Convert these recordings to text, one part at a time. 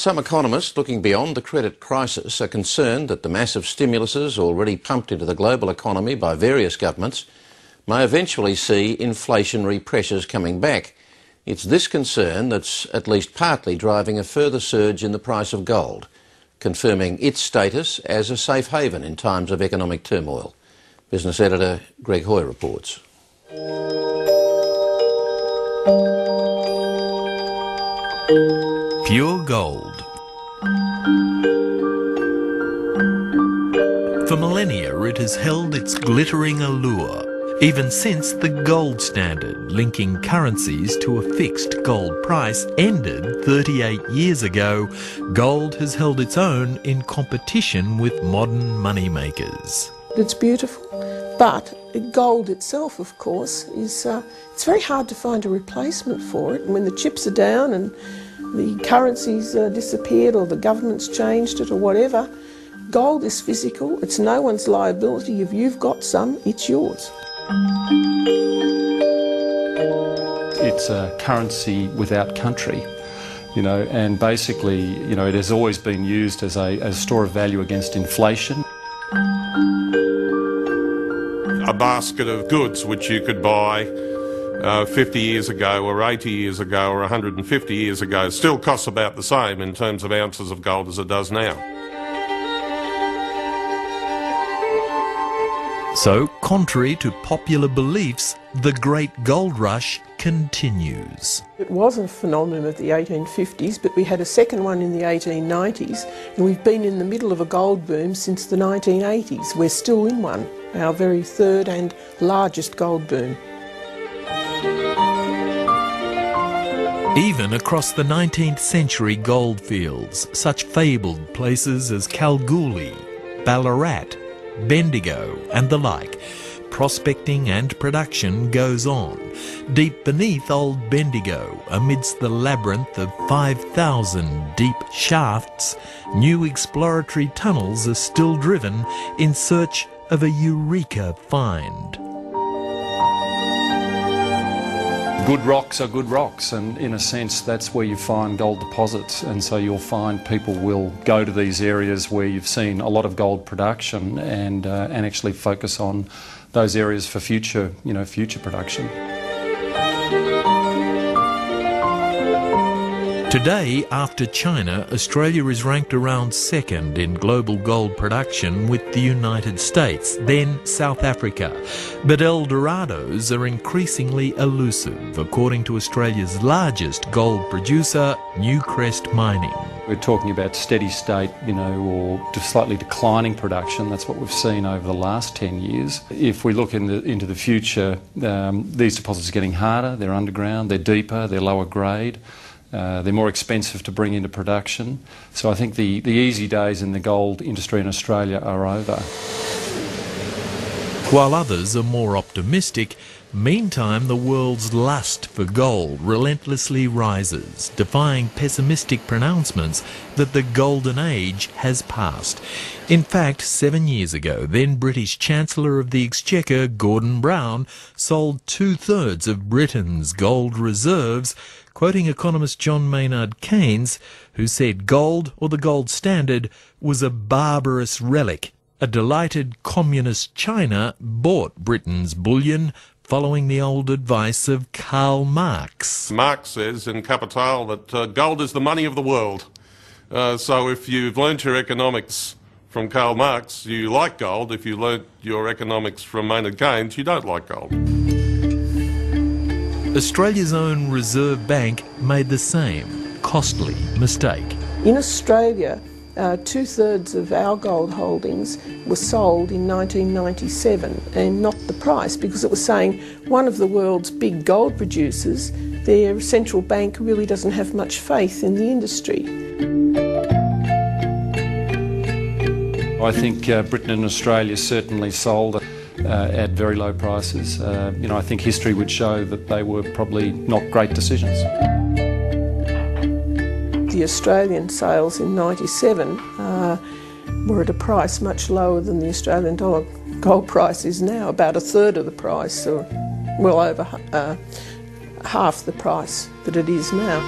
Some economists looking beyond the credit crisis are concerned that the massive stimuluses already pumped into the global economy by various governments may eventually see inflationary pressures coming back. It's this concern that's at least partly driving a further surge in the price of gold, confirming its status as a safe haven in times of economic turmoil. Business editor Greg Hoy reports. Pure gold. For millennia it has held its glittering allure, even since the gold standard linking currencies to a fixed gold price ended 38 years ago. Gold has held its own in competition with modern moneymakers. It's beautiful, but gold itself, of course, is it's very hard to find a replacement for it. And when the chips are down and the currency's disappeared or the government's changed it or whatever, gold is physical. It's no one's liability. If you've got some, it's yours. It's a currency without country, and basically, it has always been used as a store of value against inflation. A basket of goods which you could buy 50 years ago or 80 years ago or 150 years ago still costs about the same in terms of ounces of gold as it does now. So, contrary to popular beliefs, the Great Gold Rush continues. It was a phenomenon of the 1850s, but we had a second one in the 1890s, and we've been in the middle of a gold boom since the 1980s. We're still in one, our very third and largest gold boom. Even across the 19th century gold fields, such fabled places as Kalgoorlie, Ballarat, Bendigo and the like, prospecting and production goes on. Deep beneath old Bendigo, amidst the labyrinth of 5,000 deep shafts, new exploratory tunnels are still driven in search of a eureka find. Good rocks are good rocks, and in a sense that's where you find gold deposits, and so you'll find people will go to these areas where you've seen a lot of gold production and actually focus on those areas for future production. Today, after China, Australia is ranked around second in global gold production with the United States, then South Africa. But El Dorados are increasingly elusive, according to Australia's largest gold producer, Newcrest Mining. We're talking about steady state, or slightly declining production. That's what we've seen over the last 10 years. If we look into the future, these deposits are getting harder, they're underground, they're deeper, they're lower grade. They're more expensive to bring into production. So I think the easy days in the gold industry in Australia are over. While others are more optimistic, meantime the world's lust for gold relentlessly rises, defying pessimistic pronouncements that the golden age has passed. In fact, 7 years ago, then British Chancellor of the Exchequer, Gordon Brown, sold 2/3 of Britain's gold reserves, quoting economist John Maynard Keynes, who said gold, or the gold standard, was a barbarous relic. A delighted communist China bought Britain's bullion, following the old advice of Karl Marx. Marx says in Capital that gold is the money of the world. So if you've learnt your economics from Karl Marx, you like gold. If you learnt your economics from Maynard Keynes, you don't like gold. Australia's own Reserve Bank made the same costly mistake. In Australia, 2/3 of our gold holdings were sold in 1997, and not the price, because it was saying one of the world's big gold producers, their central bank really doesn't have much faith in the industry. I think Britain and Australia certainly sold at very low prices. I think history would show that they were probably not great decisions. The Australian sales in 97 were at a price much lower than the Australian dollar gold price is now, about 1/3 of the price, or well over half the price that it is now.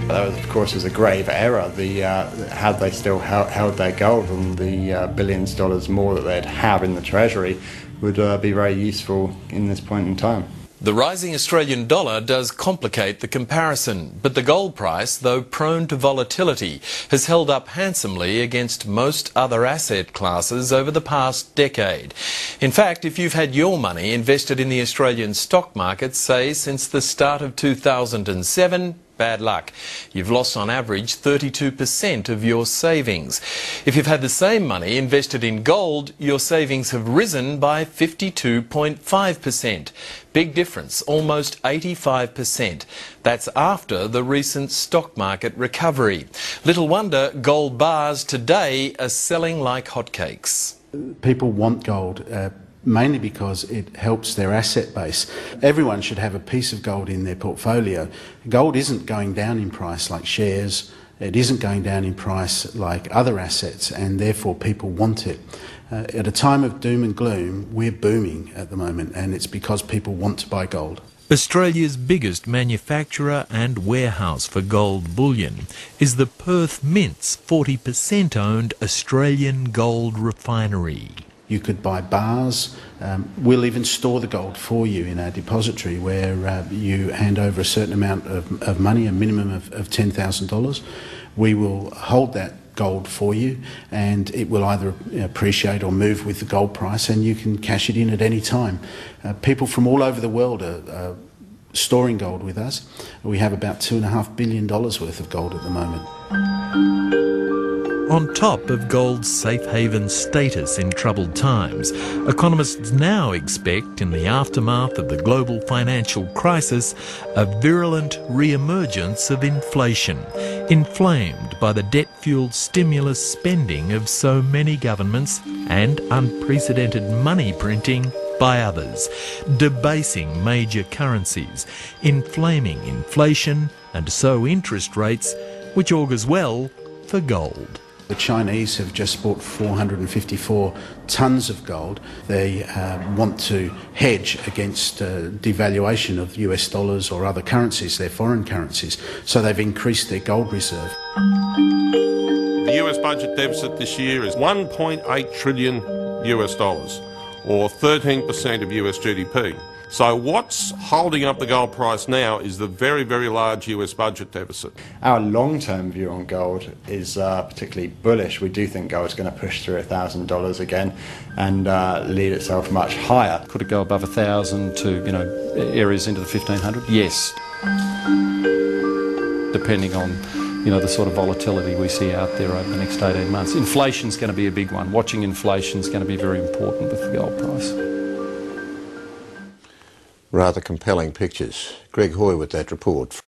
That, was, of course, was a grave error. Had they still held their gold, and the billions of dollars more that they'd have in the Treasury would be very useful in this point in time. The rising Australian dollar does complicate the comparison, but the gold price, though prone to volatility, has held up handsomely against most other asset classes over the past decade. In fact, if you've had your money invested in the Australian stock market, say, since the start of 2007, bad luck. You've lost on average 32% of your savings. If you've had the same money invested in gold, your savings have risen by 52.5%. Big difference, almost 85%. That's after the recent stock market recovery. Little wonder gold bars today are selling like hotcakes. People want gold. Mainly because it helps their asset base. Everyone should have a piece of gold in their portfolio. Gold isn't going down in price like shares, it isn't going down in price like other assets, and therefore people want it. At a time of doom and gloom, we're booming at the moment, and it's because people want to buy gold. Australia's biggest manufacturer and warehouse for gold bullion is the Perth Mint's 40% owned Australian Gold Refinery. You could buy bars. We'll even store the gold for you in our depository, where you hand over a certain amount of money, a minimum of $10,000. We will hold that gold for you, and it will either appreciate or move with the gold price, and you can cash it in at any time. People from all over the world are storing gold with us. We have about $2.5 billion worth of gold at the moment. On top of gold's safe haven status in troubled times, economists now expect, in the aftermath of the global financial crisis, a virulent re-emergence of inflation, inflamed by the debt-fuelled stimulus spending of so many governments and unprecedented money printing by others, debasing major currencies, inflaming inflation and so interest rates, which augurs well for gold. The Chinese have just bought 454 tonnes of gold. They want to hedge against devaluation of US dollars or other currencies, their foreign currencies, so they've increased their gold reserve. The US budget deficit this year is $1.8 trillion US dollars, or 13% of US GDP. So what's holding up the gold price now is the very, very large US budget deficit. Our long-term view on gold is particularly bullish. We do think gold's going to push through $1,000 again and lead itself much higher. Could it go above 1,000 to, areas into the 1,500? Yes. Depending on, the sort of volatility we see out there over the next 18 months. Inflation's going to be a big one. Watching inflation's going to be very important with the gold price. Rather compelling pictures. Greg Hoy with that report.